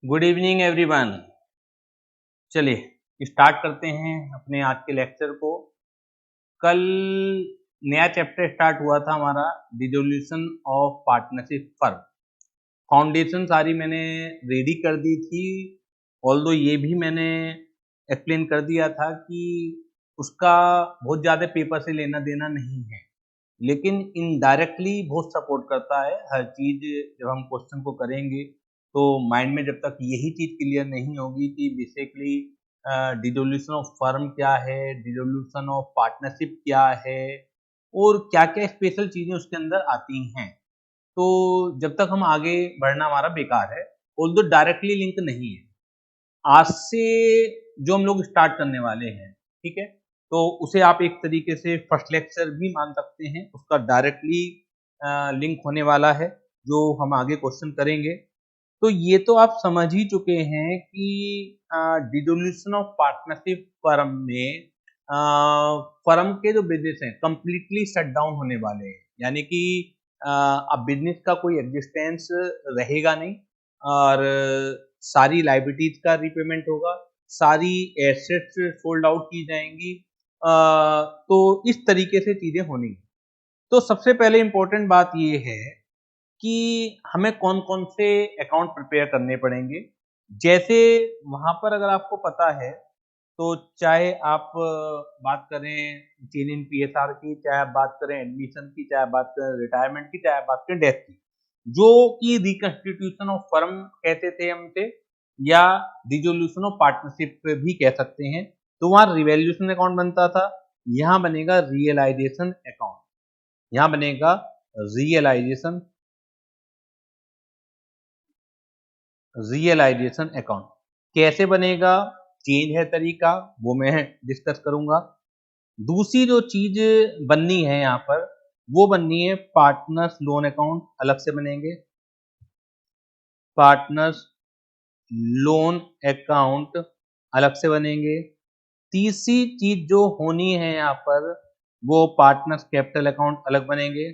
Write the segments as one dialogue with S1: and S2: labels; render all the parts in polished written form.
S1: Good evening everyone. चलिए start करते हैं अपने आज के लेक्चर को। कल नया चैप्टर स्टार्ट हुआ था हमारा dissolution of partnership firm. Foundation सारी मैंने रेडी कर दी थी, ऑल्दो ये भी मैंने एक्सप्लेन कर दिया था कि उसका बहुत ज़्यादा पेपर से लेना देना नहीं है, लेकिन इनडायरेक्टली बहुत सपोर्ट करता है। हर चीज़ जब हम क्वेश्चन को करेंगे तो माइंड में जब तक यही चीज़ क्लियर नहीं होगी कि बेसिकली डिसोल्यूशन ऑफ फर्म क्या है, डिसोल्यूशन ऑफ पार्टनरशिप क्या है और क्या क्या स्पेशल चीज़ें उसके अंदर आती हैं, तो जब तक हम आगे बढ़ना हमारा बेकार है। ऑल्दो डायरेक्टली लिंक नहीं है। आज से जो हम लोग स्टार्ट करने वाले हैं, ठीक है, तो उसे आप एक तरीके से फर्स्ट लेक्चर भी मान सकते हैं। उसका डायरेक्टली लिंक होने वाला है जो हम आगे क्वेश्चन करेंगे। तो ये तो आप समझ ही चुके हैं कि डिसोल्यूशन ऑफ पार्टनरशिप फर्म में फर्म के जो बिजनेस हैं कंप्लीटली शट डाउन होने वाले हैं, यानी कि अब बिजनेस का कोई एग्जिस्टेंस रहेगा नहीं और सारी लाइबिलिटीज का रिपेमेंट होगा, सारी एसेट्स सोल्ड आउट की जाएंगी। तो इस तरीके से चीजें होनी। तो सबसे पहले इंपॉर्टेंट बात ये है कि हमें कौन कौन से अकाउंट प्रिपेयर करने पड़ेंगे। जैसे वहां पर अगर आपको पता है तो चाहे आप बात करें चेंज इन पीएसआर की, चाहे आप बात करें एडमिशन की, चाहे आप बात करें रिटायरमेंट की, चाहे आप बात करें डेथ की, जो कि रिकंस्टिट्यूशन ऑफ फर्म कहते थे हम थे, या डिसोल्यूशन ऑफ पार्टनरशिप भी कह सकते हैं। तो वहां रिवैल्यूएशन अकाउंट बनता था, यहाँ बनेगा रियलाइजेशन अकाउंट। यहाँ बनेगा रियलाइजेशन अकाउंट। कैसे बनेगा, चेंज है तरीका, वो मैं डिस्कस करूंगा। दूसरी जो चीज बननी है यहाँ पर वो बननी है पार्टनर्स लोन अकाउंट, अलग से बनेंगे पार्टनर्स लोन अकाउंट, अलग से बनेंगे। तीसरी चीज जो होनी है यहाँ पर वो पार्टनर्स कैपिटल अकाउंट, अलग बनेंगे।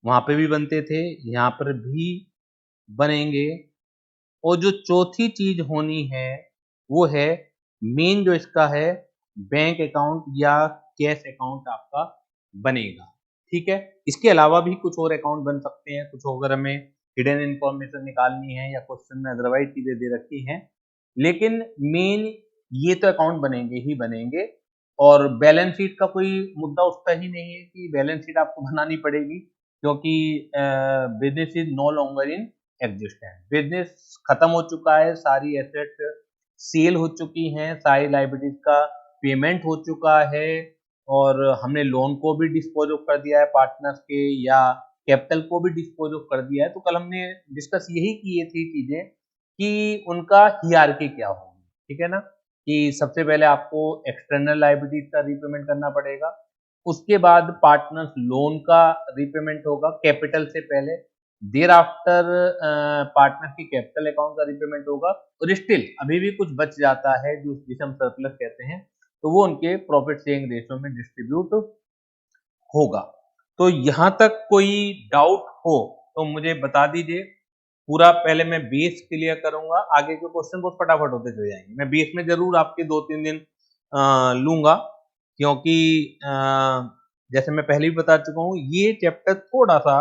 S1: वहां पे भी बनते थे, यहाँ पर भी बनेंगे। और जो चौथी चीज होनी है वो है मेन जो इसका है बैंक अकाउंट या कैश अकाउंट आपका बनेगा। ठीक है, इसके अलावा भी कुछ और अकाउंट बन सकते हैं, कुछ अगर हमें हिडन इंफॉर्मेशन निकालनी है या क्वेश्चन में अदरवाइज चीजें दे रखी हैं, लेकिन मेन ये तो अकाउंट बनेंगे ही बनेंगे। और बैलेंस शीट का कोई मुद्दा उठता ही नहीं है कि बैलेंस शीट आपको बनानी पड़ेगी, क्योंकि business is no longer in existence. Business खत्म हो चुका है, सारी एसेट सेल हो चुकी हैं, सारी लाइबिलिटीज का पेमेंट हो चुका है और हमने लोन को भी डिस्पोज ऑफ कर दिया है पार्टनर्स के, या कैपिटल को भी डिस्पोज ऑफ कर दिया है। तो कल हमने डिस्कस यही किए थी चीजें कि उनका हियरार्की क्या होगी। ठीक है ना, कि सबसे पहले आपको एक्सटर्नल लाइबिलिटीज का रीपेमेंट करना पड़ेगा, उसके बाद पार्टनर्स लोन का रीपेमेंट होगा कैपिटल से पहले, देर आफ्टर पार्टनर की कैपिटल अकाउंट का रिपेमेंट होगा, और स्टिल अभी भी कुछ बच जाता है जो जिसे हम सरप्लस कहते हैं, तो वो उनके प्रॉफिट शेयरिंग रेशियो में डिस्ट्रीब्यूट होगा। तो यहां तक कोई डाउट हो तो मुझे बता दीजिए। पूरा पहले मैं बेस क्लियर करूंगा, आगे के क्वेश्चन बहुत फटाफट होते चले जाएंगे। मैं बेस में जरूर आपके 2-3 दिन लूंगा, क्योंकि जैसे मैं पहले भी बता चुका हूँ ये चैप्टर थोड़ा सा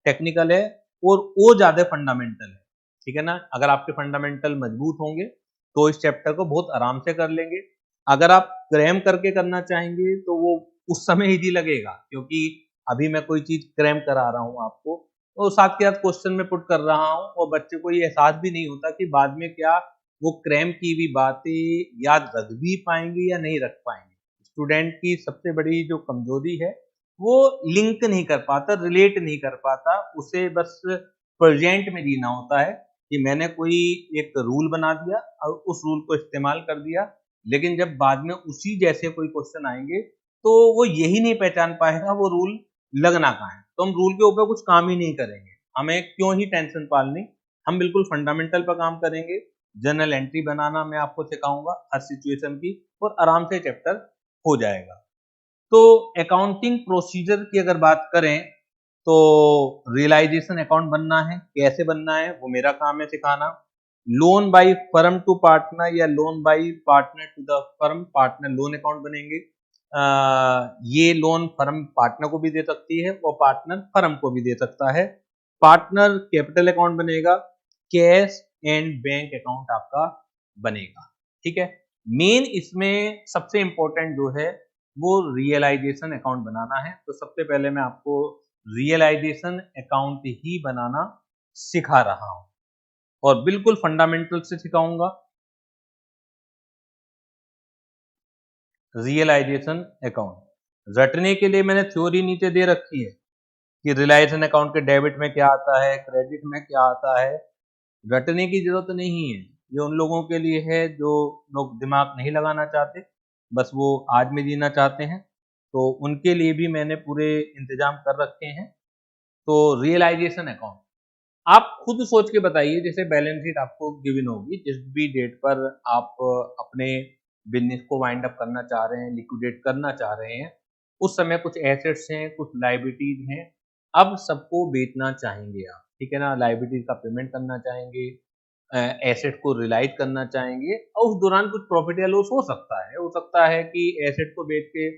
S1: टेक्निकल है और वो ज्यादा फंडामेंटल है। ठीक है ना, अगर आपके फंडामेंटल मजबूत होंगे तो इस चैप्टर को बहुत आराम से कर लेंगे। अगर आप क्रैम करके करना चाहेंगे तो वो उस समय इजी लगेगा, क्योंकि अभी मैं कोई चीज क्रैम करा रहा हूँ आपको, तो साथ के साथ क्वेश्चन में पुट कर रहा हूँ, और बच्चे को ये एहसास भी नहीं होता कि बाद में क्या वो क्रैम की भी बातें याद रख भी पाएंगे या नहीं रख पाएंगे। स्टूडेंट की सबसे बड़ी जो कमजोरी है वो लिंक नहीं कर पाता, रिलेट नहीं कर पाता, उसे बस प्रेजेंट में जीना होता है कि मैंने कोई एक रूल बना दिया और उस रूल को इस्तेमाल कर दिया, लेकिन जब बाद में उसी जैसे कोई क्वेश्चन आएंगे तो वो यही नहीं पहचान पाएगा वो रूल लगना कहाँ है। तो हम रूल के ऊपर कुछ काम ही नहीं करेंगे, हमें क्यों ही टेंशन पालनी। हम बिल्कुल फंडामेंटल पर काम करेंगे, जर्नल एंट्री बनाना मैं आपको सिखाऊंगा हर सिचुएशन की, और आराम से चैप्टर हो जाएगा। तो अकाउंटिंग प्रोसीजर की अगर बात करें तो रियलाइजेशन अकाउंट बनना है, कैसे बनना है वो मेरा काम है सिखाना। Loan by firm to partner या loan by partner to the firm, partner loan account बनेंगे। ये लोन फर्म पार्टनर को भी दे सकती है और पार्टनर फर्म को भी दे सकता है। पार्टनर कैपिटल अकाउंट बनेगा, कैश एंड बैंक अकाउंट आपका बनेगा। ठीक है, मेन इसमें सबसे इंपॉर्टेंट जो है वो रियलाइजेशन अकाउंट बनाना है। तो सबसे पहले मैं आपको रियलाइजेशन अकाउंट ही बनाना सिखा रहा हूं और बिल्कुल फंडामेंटल से सिखाऊंगा। रियलाइजेशन अकाउंट रटने के लिए मैंने थ्योरी नीचे दे रखी है कि रियलाइजेशन अकाउंट के डेबिट में क्या आता है, क्रेडिट में क्या आता है। रटने की जरूरत नहीं है, ये उन लोगों के लिए है जो लोग दिमाग नहीं लगाना चाहते, बस वो आज में जीना चाहते हैं, तो उनके लिए भी मैंने पूरे इंतजाम कर रखे हैं। तो रियलाइजेशन अकाउंट आप खुद सोच के बताइए, जैसे बैलेंस शीट आपको गिवन होगी, जिस भी डेट पर आप अपने बिजनेस को वाइंड अप करना चाह रहे हैं, लिक्विडेट करना चाह रहे हैं, उस समय कुछ एसेट्स हैं, कुछ लायबिलिटीज हैं, अब सबको बेचना चाहेंगे आप, ठीक है ना। लायबिलिटीज का पेमेंट करना चाहेंगे, एसेट को रियलाइज करना चाहेंगे और उस दौरान कुछ प्रॉफिट या लॉस हो सकता है कि एसेट को बेच के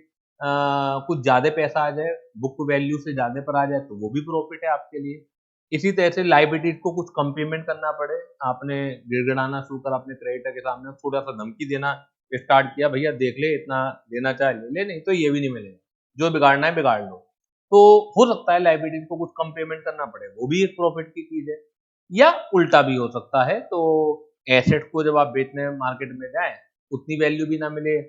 S1: कुछ ज्यादा पैसा आ जाए, बुक वैल्यू से ज्यादा पर आ जाए, तो वो भी प्रॉफिट है आपके लिए। इसी तरह से लायबिलिटीज को कुछ कम पेमेंट करना पड़े, आपने गिड़गिड़ाना शुरू कर अपने क्रेडिटर के सामने थोड़ा सा धमकी देना स्टार्ट किया, भैया देख ले इतना देना चाहे ले ले, नहीं तो ये भी नहीं मिलेगा, जो बिगाड़ना है बिगाड़ लो। तो हो सकता है लायबिलिटीज को कुछ कम पेमेंट करना पड़े, वो भी एक प्रॉफिट की चीज है। या उल्टा भी हो सकता है, तो एसेट को जब आप बेचने मार्केट में जाए उतनी वैल्यू भी ना मिले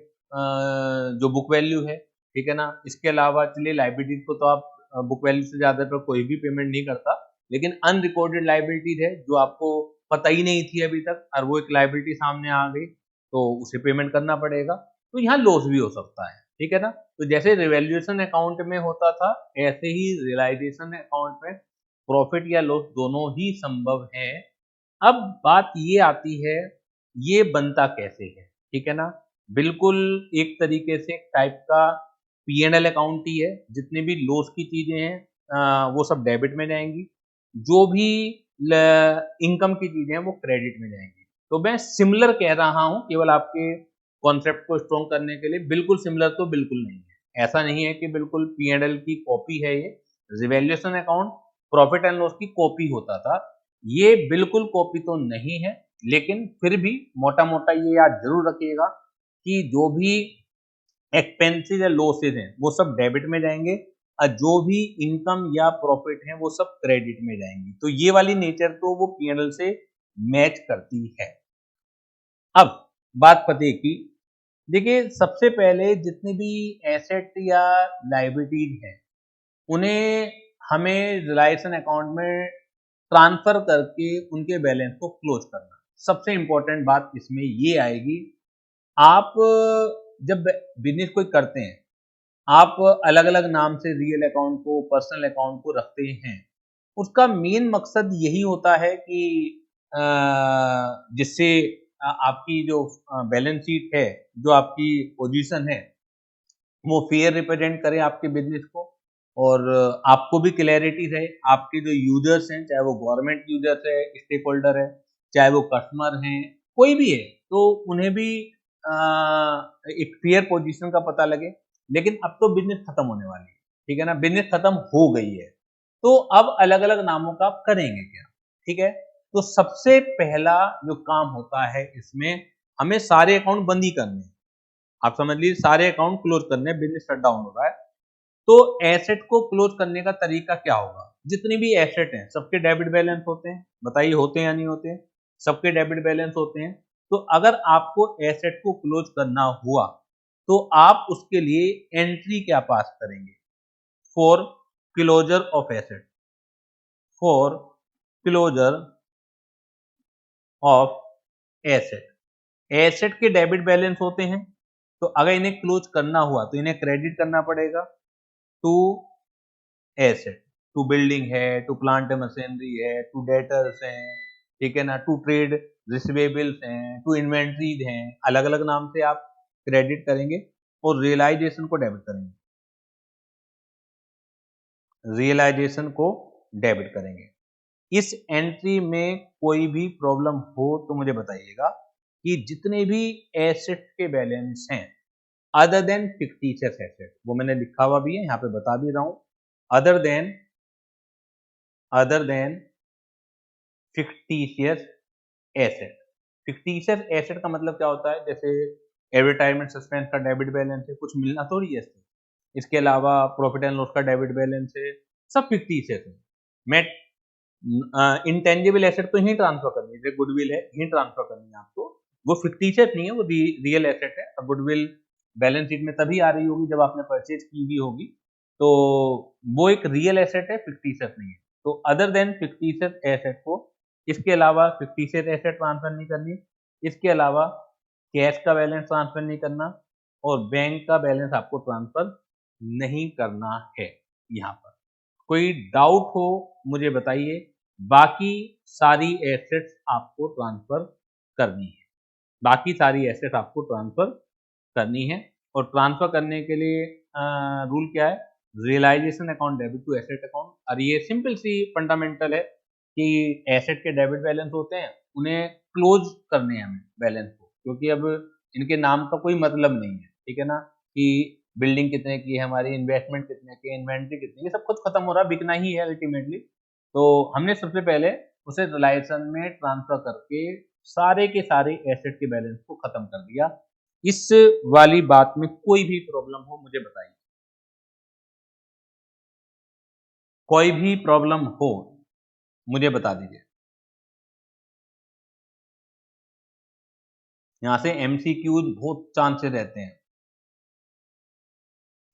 S1: जो बुक वैल्यू है, ठीक है ना। इसके अलावा चलिए लायबिलिटीज को तो आप बुक वैल्यू से ज्यादा पर कोई भी पेमेंट नहीं करता, लेकिन अनरिकॉर्डेड लायबिलिटीज है जो आपको पता ही नहीं थी अभी तक और वो एक लायबिलिटी सामने आ गई, तो उसे पेमेंट करना पड़ेगा। तो यहाँ लॉस भी हो सकता है, ठीक है ना। तो जैसे रिवैल्यूएशन अकाउंट में होता था, ऐसे ही रियलाइजेशन अकाउंट में प्रॉफिट या लॉस दोनों ही संभव है। अब बात ये आती है, ये बनता कैसे है, ठीक है ना। बिल्कुल एक तरीके से टाइप का P&L अकाउंट ही है, जितने भी लॉस की चीजें हैं वो सब डेबिट में जाएंगी, जो भी इनकम की चीजें हैं वो क्रेडिट में जाएंगी। तो मैं सिमिलर कह रहा हूं केवल आपके कॉन्सेप्ट को स्ट्रॉन्ग करने के लिए, बिल्कुल सिमिलर तो बिल्कुल नहीं है। ऐसा नहीं है कि बिल्कुल P&L की कॉपी है ये। Revaluation account profit and loss की कॉपी होता था, ये बिल्कुल कॉपी तो नहीं है, लेकिन फिर भी मोटा मोटा ये याद जरूर रखिएगा कि जो भी एक्सपेंसेस या लॉसेज हैं वो सब डेबिट में जाएंगे और जो भी इनकम या प्रॉफिट है वो सब क्रेडिट में जाएंगी। तो ये वाली नेचर तो वो P&L से मैच करती है। अब बात पते की, देखिए सबसे पहले जितने भी एसेट या लायबिलिटीज हैं उन्हें हमें रियलाइजेशन अकाउंट में ट्रांसफर करके उनके बैलेंस को क्लोज करना। सबसे इंपॉर्टेंट बात इसमें ये आएगी, आप जब बिजनेस कोई करते हैं, आप अलग अलग नाम से रियल अकाउंट को, पर्सनल अकाउंट को रखते हैं। उसका मेन मकसद यही होता है कि जिससे आपकी जो बैलेंस शीट है, जो आपकी पोजीशन है, वो फेयर रिप्रेजेंट करे आपके बिजनेस को और आपको भी क्लैरिटी रहे। आपके जो यूजर्स हैं, चाहे वो गवर्नमेंट यूजर्स है, स्टेक होल्डर है, चाहे वो कस्टमर हैं, कोई भी है, तो उन्हें भी एक फेयर पोजीशन का पता लगे। लेकिन अब तो बिजनेस खत्म होने वाली है, ठीक है ना, बिजनेस खत्म हो गई है, तो अब अलग अलग नामों का आप करेंगे क्या, ठीक है। तो सबसे पहला जो काम होता है इसमें, हमें सारे अकाउंट बंद ही करने हैं। आप समझ लीजिए सारे अकाउंट क्लोज करने, बिजनेस शट डाउन हो रहा है। तो एसेट को क्लोज करने का तरीका क्या होगा, जितनी भी एसेट हैं सबके डेबिट बैलेंस होते हैं, बताइए होते हैं या नहीं होते हैं, सबके डेबिट बैलेंस होते हैं। तो अगर आपको एसेट को क्लोज करना हुआ तो आप उसके लिए एंट्री क्या पास करेंगे, for closure of asset, for closure of asset. Asset के डेबिट बैलेंस होते हैं, तो अगर इन्हें क्लोज करना हुआ तो इन्हें क्रेडिट करना पड़ेगा टू एसेट, टू बिल्डिंग है, टू प्लांट मशीनरी है, टू डेटर्स हैं, ठीक है ना, टू ट्रेड रिसीवेबल्स हैं, टू इन्वेंट्रीज हैं, अलग अलग नाम से आप क्रेडिट करेंगे और रियलाइजेशन को डेबिट करेंगे। रियलाइजेशन को डेबिट करेंगे। इस एंट्री में कोई भी प्रॉब्लम हो तो मुझे बताइएगा कि जितने भी एसेट के बैलेंस हैं अदर देन फिक्टिशियस एसेट, वो मैंने लिखा हुआ भी है, यहाँ पे बता भी रहा हूं, other than fictitious asset. Fictitious asset का मतलब क्या होता है, जैसे एडवर्टाइजमेंट सस्पेंस का डेबिट बैलेंस है, कुछ मिलना थोड़ी है इससे। इसके अलावा प्रॉफिट एंड लॉस का डेबिट बैलेंस है, सब फिक्टिशियस है। मैं इंटेंजिबल एसेट तो ही ट्रांसफर करनी है, जैसे गुडविल है ही ट्रांसफर करनी है आपको, वो फिक्टिशियस नहीं है, वो रियल एसेट है। और गुडविल बैलेंस शीट में तभी आ रही होगी जब आपने परचेज की हुई होगी, तो वो एक रियल एसेट है, फिक्टिशियस नहीं है। तो अदर देन फिक्टिशियस एसेट को, इसके अलावा फिक्टिशियस एसेट ट्रांसफर नहीं करनी, इसके अलावा कैश का बैलेंस ट्रांसफर नहीं करना, और बैंक का बैलेंस आपको ट्रांसफर नहीं करना है। यहाँ पर कोई डाउट हो मुझे बताइए, बाकी सारी एसेट्स आपको ट्रांसफर करनी है, बाकी सारी एसेट्स आपको ट्रांसफर करनी है। और ट्रांसफर करने के लिए रूल क्या है, realisation account debit to asset account. और ये सिंपल सी फंडामेंटल है कि एसेट के डेबिट बैलेंस होते हैं, उन्हें क्लोज करने हैं हमें बैलेंस को, क्योंकि अब इनके नाम का कोई मतलब नहीं है, ठीक है ना, कि बिल्डिंग कितने की है हमारी, इन्वेस्टमेंट कितने की, इन्वेंट्री कितनी, ये सब कुछ खत्म हो रहा, बिकना ही है अल्टीमेटली। तो हमने सबसे पहले उसे रिलायसन में ट्रांसफर करके सारे के सारे एसेट के बैलेंस को खत्म कर दिया। इस वाली बात में कोई भी प्रॉब्लम हो मुझे बताइए, कोई भी प्रॉब्लम हो मुझे बता दीजिए। यहां से एमसीक्यूज बहुत चांसेस रहते हैं,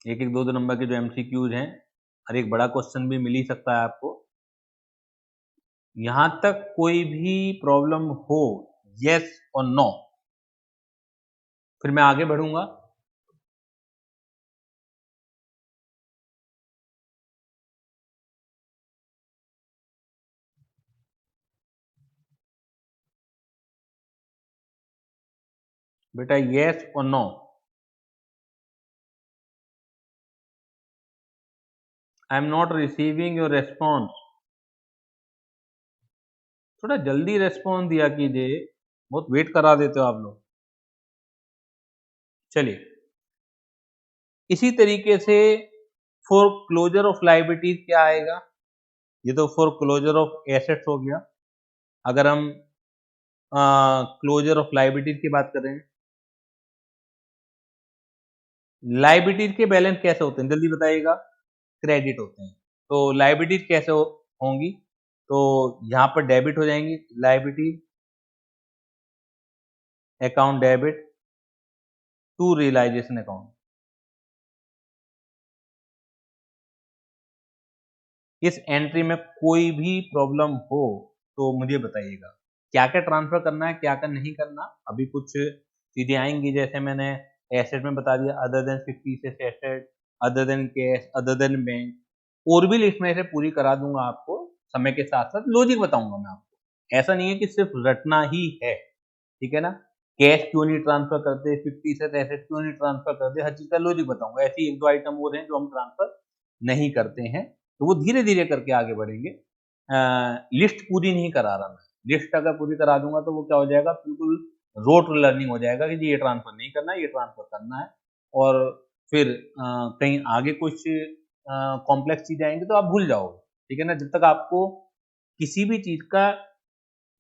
S1: एक एक दो दो नंबर के जो एमसीक्यूज हैं, हर एक बड़ा क्वेश्चन भी मिल ही सकता है आपको। यहां तक कोई भी प्रॉब्लम हो, यस और नो, फिर मैं आगे बढ़ूंगा। बेटा यस और no, I am not receiving your response. थोड़ा जल्दी रेस्पॉन्स दिया कीजिए, बहुत वेट करा देते हो आप लोग। चलिए, इसी तरीके से फॉर क्लोजर ऑफ लाइबिलिटीज क्या आएगा, ये तो फॉर क्लोजर ऑफ एसेट्स हो गया। अगर हम क्लोजर ऑफ लाइबिलिटीज की बात करें, लाइबिलिटीज के बैलेंस कैसे होते हैं जल्दी बताइएगा, क्रेडिट होते हैं। तो लाइबिलिटीज कैसे होंगी, तो यहां पर डेबिट हो जाएंगी, liability account debit to realisation account. इस एंट्री में कोई भी प्रॉब्लम हो तो मुझे बताइएगा, क्या क्या ट्रांसफर करना है, क्या क्या नहीं करना। अभी कुछ चीजें आएंगी, जैसे मैंने एसेट में बता दिया, other than fictitious asset, other than cash, other than bank, और भी लिस्ट में से पूरी करा दूंगा आपको, समय के साथ साथ लॉजिक बताऊंगा मैं आपको। ऐसा नहीं है कि सिर्फ रटना ही है, ठीक है ना, कैश क्यों नहीं ट्रांसफर करते, फिक्टिशियस एसेट क्यों नहीं ट्रांसफर करते, हर चीज का लॉजिक बताऊंगा। ऐसी एक दो आइटम और हैं जो हम ट्रांसफर नहीं करते हैं, तो वो धीरे धीरे करके आगे बढ़ेंगे। लिस्ट पूरी नहीं करा रहा मैं, लिस्ट अगर पूरी करा दूंगा तो वो क्या हो जाएगा, बिल्कुल रोट लर्निंग हो जाएगा कि जी ये ट्रांसफर नहीं करना है, ये ट्रांसफर करना है। और फिर कहीं आगे कुछ कॉम्प्लेक्स चीजें आएंगी तो आप भूल जाओगे, ठीक है ना। जब तक आपको किसी भी चीज का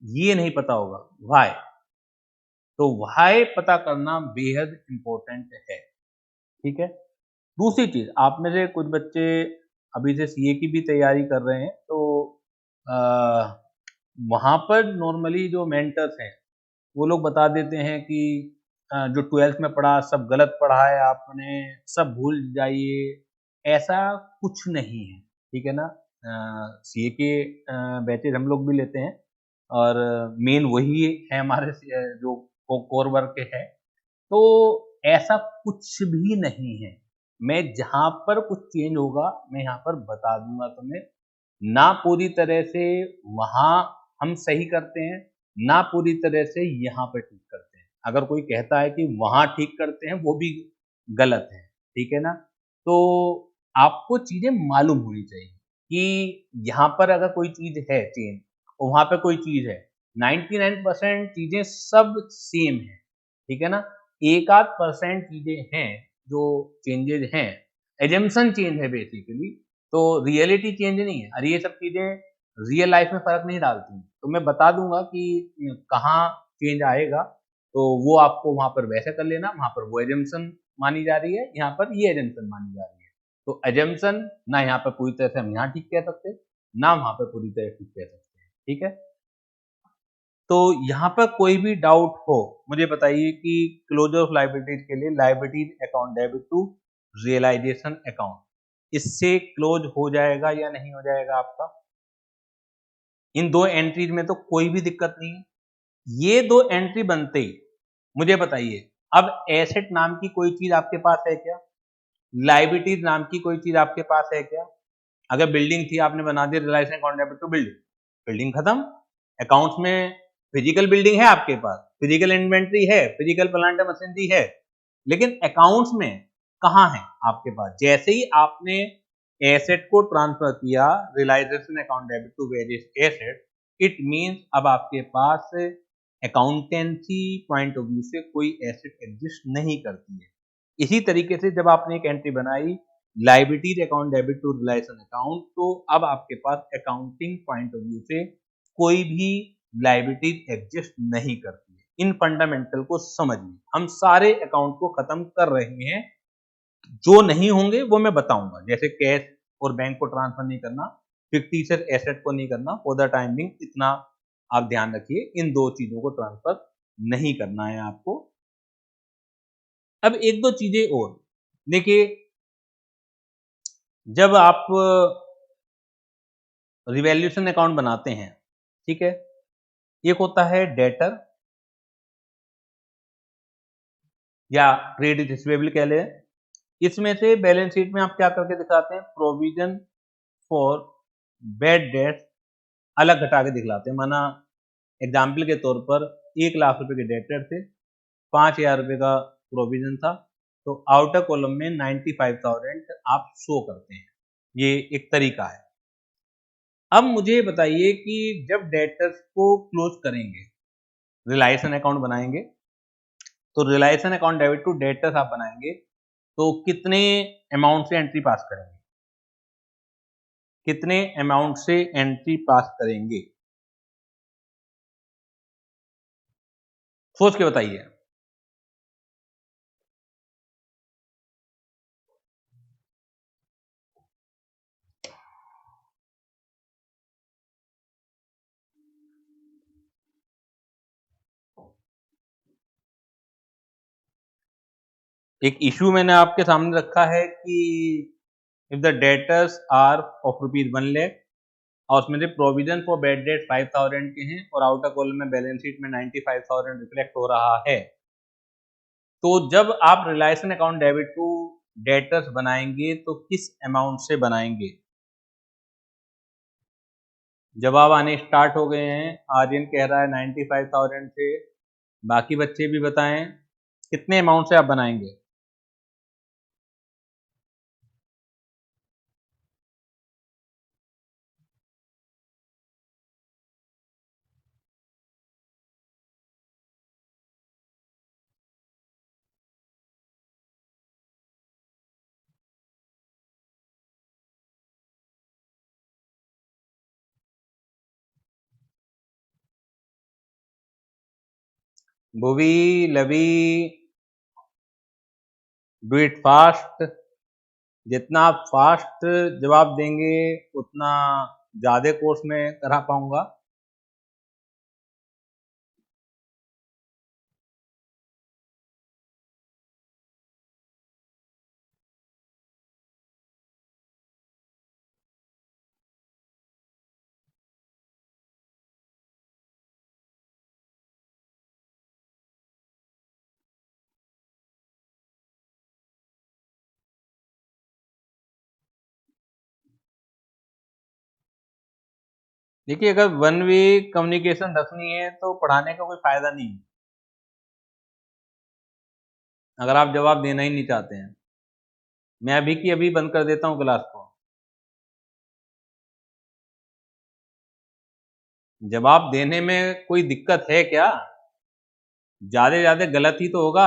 S1: ये नहीं पता होगा व्हाई, तो व्हाई पता करना बेहद इंपॉर्टेंट है, ठीक है। दूसरी चीज, आप में से कुछ बच्चे अभी से सीए की भी तैयारी कर रहे हैं, तो वहां पर नॉर्मली जो मेंटर्स हैं वो लोग बता देते हैं कि जो 12th में पढ़ा सब गलत पढ़ा है आपने, सब भूल जाइए। ऐसा कुछ नहीं है, ठीक है ना। सीए के बैचेज हम लोग भी लेते हैं, और मेन वही है हमारे जो कोर वर्क है, तो ऐसा कुछ भी नहीं है। मैं जहां पर कुछ चेंज होगा मैं यहाँ पर बता दूंगा तुम्हें, ना पूरी तरह से वहां हम सही करते हैं, ना पूरी तरह से यहाँ पर ठीक करते हैं। अगर कोई कहता है कि वहां ठीक करते हैं, वो भी गलत है, ठीक है ना। तो आपको चीजें मालूम होनी चाहिए, कि यहाँ पर अगर कोई चीज है चेंज और वहां पे कोई चीज है, 99% चीजें सब सेम है, ठीक है ना। एक आध परसेंट चीजें हैं जो चेंजेज हैं, एजम्पशन चेंज है बेसिकली, तो रियलिटी चेंज नहीं है। और ये सब चीजें रियल लाइफ में फर्क नहीं डालती, तो मैं बता दूंगा कि कहाँ चेंज आएगा, तो वो आपको वहां पर वैसे कर लेना, वहां पर वो एजम्पशन मानी जा रही है, यहाँ पर ये एजम्पशन मानी जा रही है। तो एजम्पशन ना यहाँ पर पूरी तरह से हम यहाँ ठीक कह सकते, ना वहां पर पूरी तरह ठीक कह सकते हैं, ठीक है। तो यहाँ पर कोई भी डाउट हो मुझे बताइए कि क्लोजर ऑफ लायबिलिटीज के लिए liabilities account debit to realisation account, इससे क्लोज हो जाएगा या नहीं हो जाएगा आपका। इन दो एंट्रीज में तो कोई भी दिक्कत नहीं है। ये दो एंट्री बनते ही मुझे बताइए, अब एसेट नाम की कोई चीज आपके पास है क्या, लायबिलिटीज नाम की कोई चीज आपके पास है क्या। अगर बिल्डिंग थी, आपने बना दिया reliance account debit to building, building खत्म। अकाउंट्स में फिजिकल बिल्डिंग है आपके पास, फिजिकल इन्वेंट्री है, फिजिकल प्लांट मशीनरी है, लेकिन अकाउंट्स में कहाँ है आपके पास। जैसे ही आपने एसेट को ट्रांसफर किया realisation account debit to various asset, it means अब आपके पास अकाउंटेंसी पॉइंट ऑफ व्यू से कोई एसेट एग्जिस्ट नहीं करती है। इसी तरीके से जब आपने एक एंट्री बनाई liabilities account debit to realisation account, तो अब आपके पास अकाउंटिंग पॉइंट ऑफ व्यू से कोई भी लायबिलिटीज एग्जिस्ट नहीं करती है। इन फंडामेंटल को समझिए, हम सारे अकाउंट को खत्म कर रहे हैं, जो नहीं होंगे वो मैं बताऊंगा, जैसे कैश और बैंक को ट्रांसफर नहीं करना, फिक्टिशियस एसेट को नहीं करना, फॉर द टाइम बिंग इतना आप ध्यान रखिए, इन दो चीजों को ट्रांसफर नहीं करना है आपको। अब एक दो चीजें और देखिए, जब आप रिवैल्यूएशन अकाउंट बनाते हैं, ठीक है, एक होता है डेटर या क्रेडिट रिसीवेबल कह लें, इसमें से बैलेंस शीट में आप क्या करके दिखाते हैं, प्रोविजन फॉर बैड डेट्स अलग घटा के दिखलाते हैं। माना एग्जाम्पल के तौर पर 1 लाख रुपए के डेटर थे, 5,000 रुपए का प्रोविजन था, तो आउटर कॉलम में 95,000 आप शो करते हैं। ये एक तरीका है। अब मुझे बताइए कि जब डेटर्स को क्लोज करेंगे, रिलायसन अकाउंट बनाएंगे, तो रिलायसन अकाउंट डेबिट टू डेटर्स आप बनाएंगे, तो कितने अमाउंट से एंट्री पास करेंगे, कितने अमाउंट से एंट्री पास करेंगे, सोच के बताइए। एक इशू मैंने आपके सामने रखा है कि if the debtors are of ₹1 lakh और उसमें से प्रोविजन फॉर बैड डेट 5,000 के हैं और आउटर कॉलम में बैलेंस शीट में 95,000 रिफ्लेक्ट हो रहा है, तो जब आप रिलायसन अकाउंट डेबिट टू डेटर्स बनाएंगे तो किस अमाउंट से बनाएंगे। जवाब आने स्टार्ट हो गए हैं। आर्यन कह रहा है 95,000 से, बाकी बच्चे भी बताएं कितने अमाउंट से आप बनाएंगे। भुवी, लवी, डू इट फास्ट। जितना आप फास्ट जवाब देंगे उतना ज्यादा कोर्स में करा पाऊंगा। देखिए, अगर वन वे कम्युनिकेशन रखनी है तो पढ़ाने का कोई फायदा नहीं है, अगर आप जवाब देना ही नहीं चाहते हैं। मैं अभी की अभी बंद कर देता हूँ क्लास को। जवाब देने में कोई दिक्कत है क्या? ज्यादा ज्यादा गलत ही तो होगा।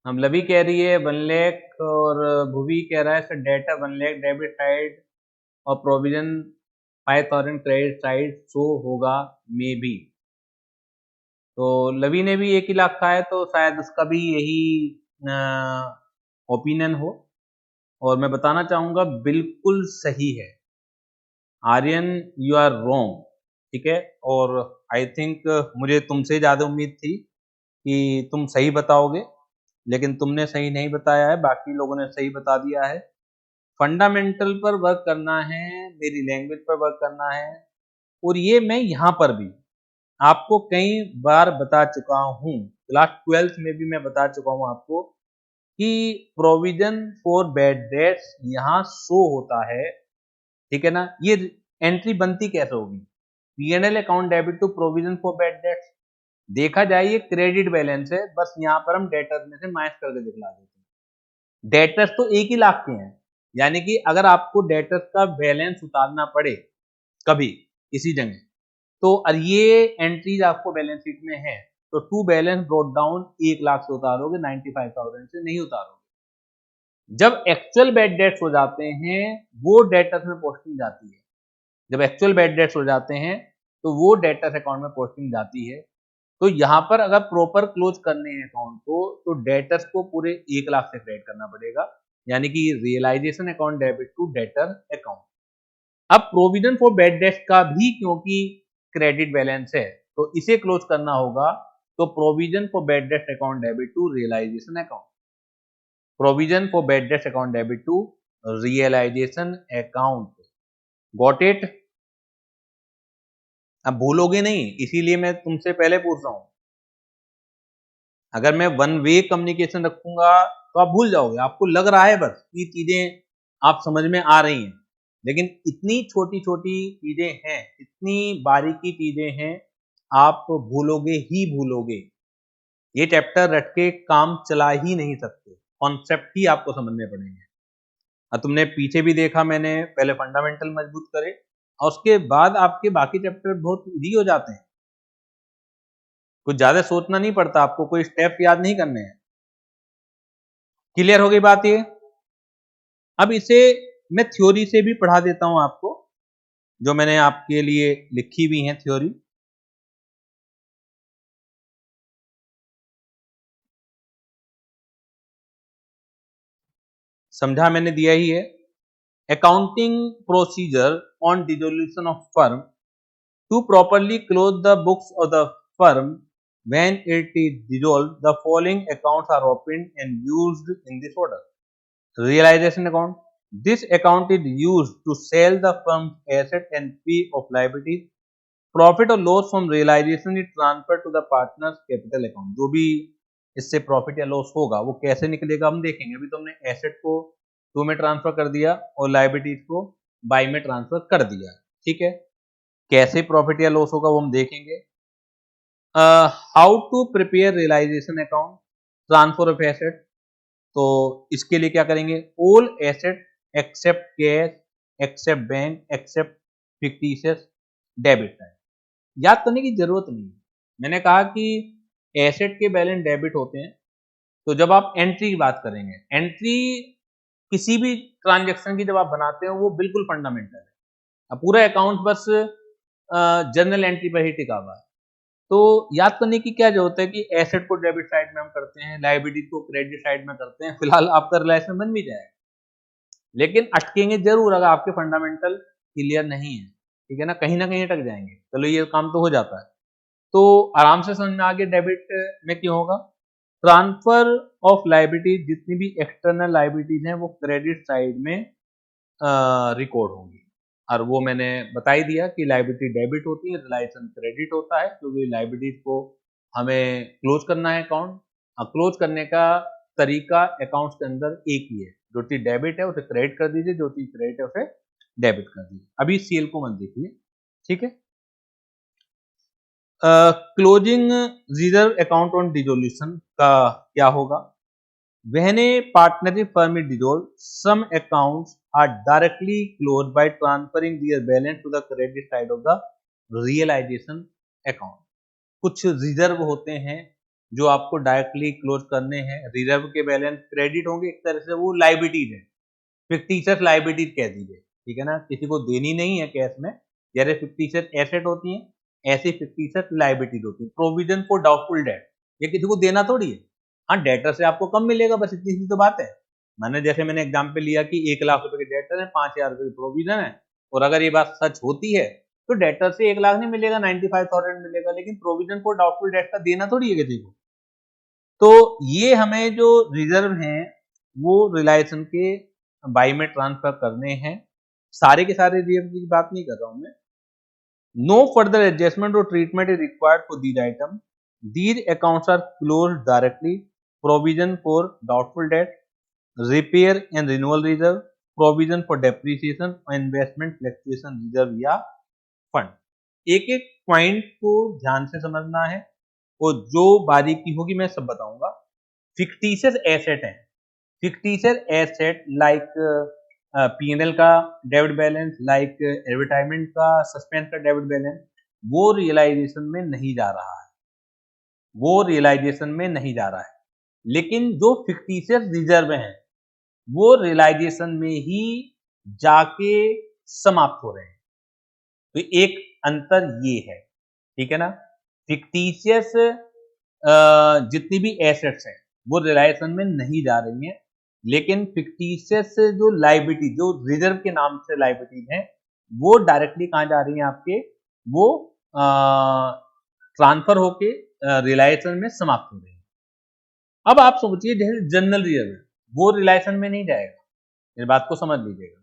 S1: हम लवी कह रही है 1 लाख और भुवी कह रहा है sir data 1 lakh debit side और प्रोविजन 5,000 क्रेडिट साइड शो होगा मे बी। तो लवी ने भी 1 ही लाख कहा है तो शायद उसका भी यही ओपिनियन हो। और मैं बताना चाहूंगा बिल्कुल सही है। आर्यन यू आर रोंग, ठीक है। और आई थिंक मुझे तुमसे ज्यादा उम्मीद थी कि तुम सही बताओगे, लेकिन तुमने सही नहीं बताया है, बाकी लोगों ने सही बता दिया है। फंडामेंटल पर वर्क करना है, मेरी लैंग्वेज पर वर्क करना है, और ये मैं यहाँ पर भी आपको कई बार बता चुका हूँ। क्लास 12th में भी मैं बता चुका हूँ आपको कि प्रोविजन फॉर बैड डेट्स यहाँ शो होता है, ठीक है ना। ये एंट्री बनती कैसे होगी? P&L account debit to provision for bad debts. देखा जाए ये क्रेडिट बैलेंस है, बस यहाँ पर हम डेटर्स में से माइनस करके दिखला देते हैं। डेटर्स तो 1 ही लाख के हैं, यानी कि अगर आपको डेटर्स का बैलेंस उतारना पड़े कभी किसी जगह, तो ये एंट्रीज आपको बैलेंस शीट में है, तो to balance brought down 1 lakh से उतारोगे, 95,000 से नहीं उतारोगे। जब एक्चुअल बैड डेट्स हो जाते हैं वो डेटर्स में पोस्टिंग जाती है। जब एक्चुअल बैड डेट्स हो जाते हैं तो वो डेटर्स अकाउंट में पोस्टिंग जाती है। तो यहाँ पर अगर प्रॉपर क्लोज करने हैं अकाउंट को, तो डेटर्स को पूरे 1 लाख से क्रेडिट करना पड़ेगा, यानी कि realisation account debit to debtor account. अब प्रोविजन फॉर बैड डेट्स का भी क्योंकि क्रेडिट बैलेंस है तो इसे क्लोज करना होगा, तो provision for bad debts account debit to realisation account, provision for bad debts account debit to realisation account. Got it? अब भूलोगे नहीं, इसीलिए मैं तुमसे पहले पूछ रहा हूं। अगर मैं वन वे कम्युनिकेशन रखूंगा तो आप भूल जाओगे, आपको लग रहा है बस ये चीजें आप समझ में आ रही हैं, लेकिन इतनी छोटी छोटी चीजें हैं, इतनी बारीकी चीजें हैं, आप भूलोगे ही भूलोगे। ये चैप्टर रट के काम चला ही नहीं सकते, कॉन्सेप्ट ही आपको समझने पड़ेंगे। और तुमने पीछे भी देखा, मैंने पहले फंडामेंटल मजबूत करे और उसके बाद आपके बाकी चैप्टर बहुत इजी हो जाते हैं। कुछ ज्यादा सोचना नहीं पड़ता, आपको कोई स्टेप याद नहीं करने हैं। क्लियर हो गई बात ये? अब इसे मैं थ्योरी से भी पढ़ा देता हूं आपको, जो मैंने आपके लिए लिखी हुई है थ्योरी। समझा मैंने दिया ही है। Accounting procedure on dissolution of firm to properly close the books of the firm when it is dissolved, the following accounts are opened and used in this order. Realization account. This account is used to sell the firm's asset and pay of liabilities. Profit और loss from realisation is transfer to the partners capital account. जो भी इससे profit या loss होगा वो कैसे निकलेगा हम देखेंगे। अभी तुमने एसेट को टू में ट्रांसफर कर दिया और लाइबिलिटीज को बाई में ट्रांसफर कर दिया, ठीक है। कैसे प्रॉफिट या लॉस होगा वो हम देखेंगे। How to prepare realisation account, transfer of asset. तो इसके लिए क्या करेंगे, all asset except cash, except bank, except fictitious debit है। याद करने की जरूरत नहीं है। मैंने कहा कि एसेट के बैलेंस डेबिट होते हैं, तो जब आप एंट्री की बात करेंगे, एंट्री किसी भी ट्रांजैक्शन की जब आप बनाते हो वो बिल्कुल फंडामेंटल है। अब पूरा अकाउंट बस जर्नल एंट्री पर ही टिका हुआ है। तो याद करने की क्या जरूरत है कि एसेट को डेबिट साइड में हम करते हैं, लायबिलिटी को क्रेडिट साइड में करते हैं। फिलहाल आपका रिलेशन बन भी जाएगा, लेकिन अटकेंगे जरूर अगर आपके फंडामेंटल क्लियर नहीं है, ठीक है ना कहीं अटक जाएंगे। चलो ये काम तो हो जाता है, तो आराम से समझ में आ गया डेबिट में क्यों होगा। ट्रांसफर ऑफ लायबिलिटी, जितनी भी एक्सटर्नल लायबिलिटीज हैं वो क्रेडिट साइड में रिकॉर्ड होंगी। और वो मैंने बता ही दिया कि लायबिलिटी डेबिट होती है, रिलायसन क्रेडिट होता है, क्योंकि लायबिलिटीज को हमें क्लोज करना है अकाउंट। क्लोज करने का तरीका अकाउंट्स के अंदर एक ही है, जो चीज डेबिट है उसे क्रेडिट कर दीजिए, जो चीज क्रेडिट है उसे डेबिट कर दीजिए। अभी सीएल को मत देखिए, ठीक है। Closing reserve account on dissolution का क्या होगा? When a partnership firm is dissolved, some accounts are directly closed by transferring their balance to the credit side of the realization account. कुछ रिजर्व होते हैं जो आपको डायरेक्टली क्लोज करने हैं। रिजर्व के बैलेंस क्रेडिट होंगे, एक तरह से वो लाइबिलिटीज है, फिक्टिशियस लाइबिलिटीज कह दीजिए, ठीक है ना, किसी को देनी नहीं है कैश में। जैसे फिक्टिशियस एसेट होती हैं ऐसी फिक्टिशियस लाइबिलिटीज होती है। प्रोविजन फॉर डाउटफुल डेट, ये किसी को देना थोड़ी है। हाँ, डेटर से आपको कम मिलेगा, बस इतनी सी तो बात है। मैंने एग्जाम्पल लिया कि 1 लाख रुपए के डेटर है, 5,000 रुपए की प्रोविजन है, और अगर ये बात सच होती है तो डेटर से 1 लाख नहीं मिलेगा, 95,000 मिलेगा, लेकिन प्रोविजन फॉर डाउटफुल डेट का देना थोड़ी है किसी को। तो ये हमें जो रिजर्व हैं वो रिलायंस के बाई में ट्रांसफर करने हैं। सारे के सारे रिजर्व की बात नहीं कर रहा हूं मैं। नो फर्दर एडजस्टमेंट और treatment is required for these item. These accounts are closed directly. Provision for doubtful debt, repair and renewal reserve, provision for depreciation और इन्वेस्टमेंट फ्लक्चुएशन रिजर्व या फंड। एक एक पॉइंट को ध्यान से समझना है और जो बारीकी होगी मैं सब बताऊंगा। फिक्टिशियस एसेट है, फिक्टिशियस एसेट लाइक पीएनएल का डेबिट बैलेंस, लाइक एडवर्टाइजमेंट का सस्पेंस का डेबिट बैलेंस, वो रियलाइजेशन में नहीं जा रहा है, वो रियलाइजेशन में नहीं जा रहा है। लेकिन जो फिक्टिशियस रिजर्व हैं वो रियलाइजेशन में ही जाके समाप्त हो रहे हैं। तो एक अंतर ये है, ठीक है ना। फिक्टिशियस जितनी भी एसेट्स हैं वो रियलाइजेशन में नहीं जा रही हैं, लेकिन फिक्टिशियस जो लाइबिलिटी, जो रिजर्व के नाम से लाइबिलिटी है, वो डायरेक्टली कहां जा रही है आपके, वो ट्रांसफर होके रियलाइजेशन में समाप्त हो रही है। अब आप सोचिए जैसे जनरल रिजर्व है वो रियलाइजेशन में नहीं जाएगा, इस बात को समझ लीजिएगा।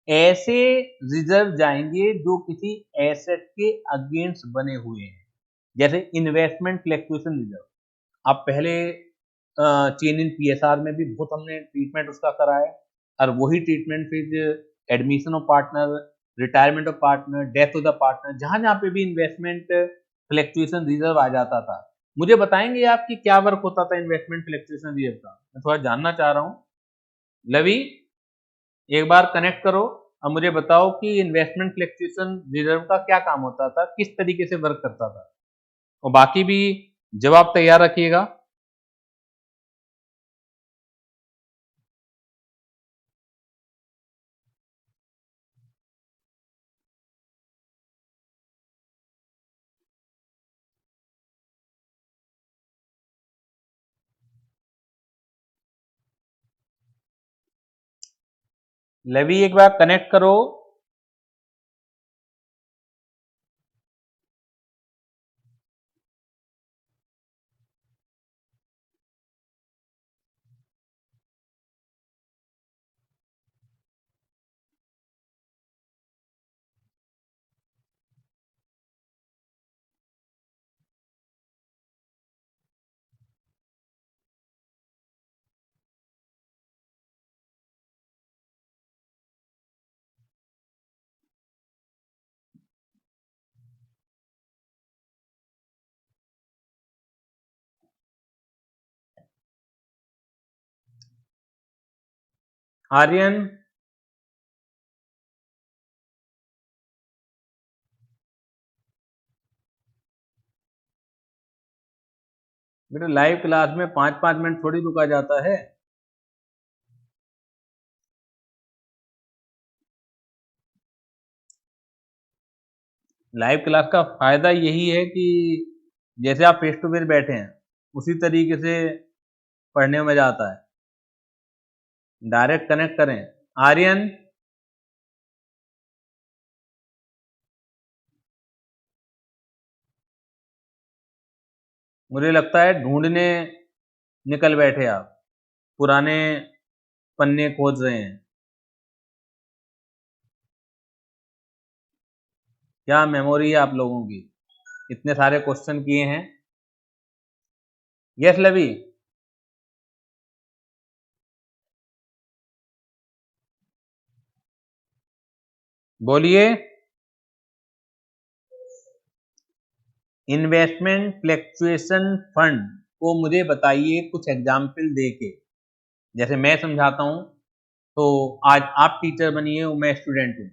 S1: ऐसे रिजर्व जाएंगे जो किसी एसेट के अगेंस्ट बने हुए हैं, जैसे इन्वेस्टमेंट फ्लक्चुएशन रिजर्व। आप पहले चेन इन पीएसआर में भी बहुत हमने ट्रीटमेंट उसका कराया, और वही ट्रीटमेंट फिर admission of partner, retirement of partner, death of the partner, जहां जहां पे भी इन्वेस्टमेंट फ्लक्चुएशन रिजर्व आ जाता था। मुझे बताएंगे आप कि क्या वर्क होता था इन्वेस्टमेंट फ्लक्चुएशन रिजर्व का? मैं थोड़ा जानना चाह रहा हूं। लवी, एक बार कनेक्ट करो और मुझे बताओ कि इन्वेस्टमेंट फ्लक्चुएशन रिजर्व का क्या काम होता था, किस तरीके से वर्क करता था, और बाकी भी जवाब तैयार रखिएगा। लवी, एक बार कनेक्ट करो। आर्यन, बेटा लाइव क्लास में 5-5 मिनट थोड़ी रुका जाता है। लाइव क्लास का फायदा यही है कि जैसे आप फेस टू फेस बैठे हैं उसी तरीके से पढ़ने में मजा आता है। डायरेक्ट कनेक्ट करें। आर्यन, मुझे लगता है ढूंढने निकल बैठे आप, पुराने पन्ने खोज रहे हैं। क्या मेमोरी है आप लोगों की, इतने सारे क्वेश्चन किए हैं। यस लवी, बोलिए। इन्वेस्टमेंट फ्लक्चुएशन फंड को मुझे बताइए कुछ एग्जाम्पल देके। जैसे मैं समझाता हूं तो आज आप टीचर बनिए और मैं स्टूडेंट हूं,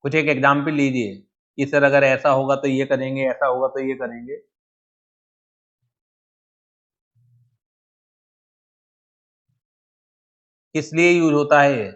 S1: कुछ एक एग्जाम्पल लीजिए कि सर अगर ऐसा होगा तो ये करेंगे, ऐसा होगा तो ये करेंगे। किस लिए यूज होता है ये?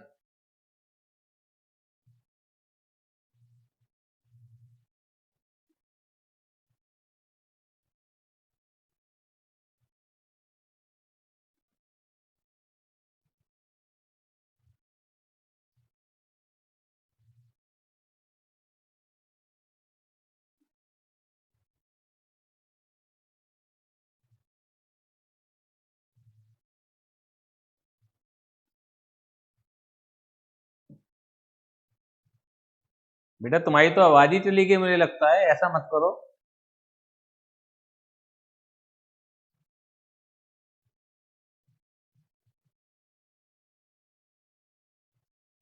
S1: बेटा तुम्हारी तो आवाज ही चली गई, मुझे लगता है, ऐसा मत करो।